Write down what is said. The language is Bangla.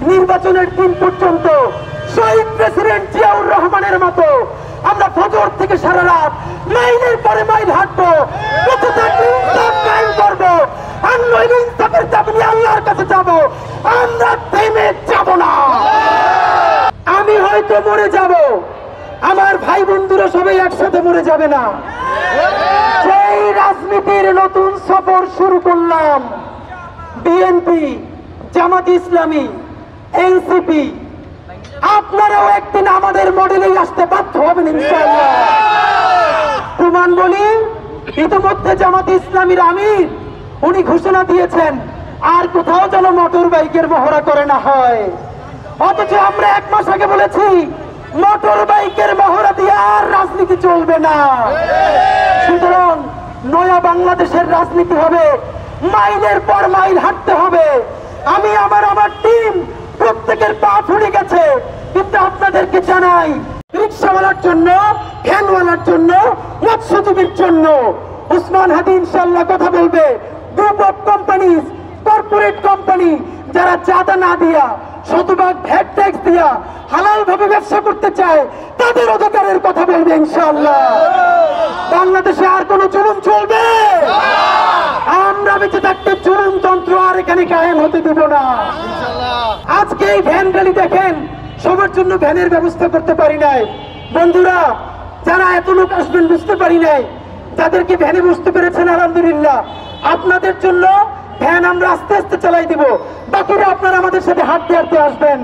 নির্বাচনের দিন পর্যন্ত শহীদ প্রেসিডেন্ট জিয়াউর রহমানের মতো আমরা ফজর থেকে সারা রাত মাইলের পরে মাইল হাঁটবো, বেঁচে থাকলে ইনসাফ কায়েম করবো, আর নইলে ইনসাফের দাবি নিয়ে আল্লাহর কাছে যাবো। আমরা থেমে যাব না। আমি হয়তো মরে যাব, আমার ভাই বন্ধুরা সবাই একসাথে মরে যাবে না। সেই রাজনীতির নতুন সফর শুরু করলাম। বিএনপি, জামাত ইসলামী, এনসিপি, আপনারাও একদিন আমাদের মডেলেই আসতে বাধ্য হবেন ইনশাআল্লাহ। প্রমাণ বলি, ইতিমধ্যে জামাত ইসলামীর আমির উনি ঘোষণা দিয়েছেন আর কোথাও যেন মোটর বাইকের মহড়া করে না হয়। অথচ আমরা 1 মাস আগে বলেছি মোটর বাইকের মহড়া দিয়ে আর রাজনীতি চলবে না। সুতরাং নয়া বাংলাদেশের রাজনীতি হবে, মাইলের পর মাইল হাঁটতে হবে। আমি আমার টিম প্রত্যেকের পা ফুলে গেছে, কিন্তু আপনাদেরকে জানাই, রিক্সাওয়ালার জন্য, ভ্যানওয়ালার জন্য, মৎস্যজীবীর জন্য উসমান হাদি ইনশাআল্লাহ কথা বলবে। Group of companies, corporate company যারা চাঁদা না দিয়া, শতভাগ ভ্যাট ট্যাক্স দিয়া হালাল ভাবে ব্যবসা করতে চায়, তাদের অধিকারের কথা বলবে ইনশাআল্লাহ। বাংলাদেশে আর কোন জুলুম চলবে? আমরা বেঁচে থাকতে জুলুমতন্ত্র আর এখানে কায়েম হতে দেব না। আজকে এই ভ্যান র্যালি দেখেন, সবার জন্য ভ্যানের ব্যবস্থা করতে পারি নাই। বন্ধুরা, যারা এত লোক আসবেন বুঝতে পারি নাই, তাদেরকে ভ্যানে বসতে পেরেছেন আলহামদুলিল্লাহ। আপনাদের জন্য ভ্যান আমরা আস্তে আস্তে চালাই দিব, বাকিরা আপনারা আমাদের সাথে হাঁটতে হাঁটতে আসবেন।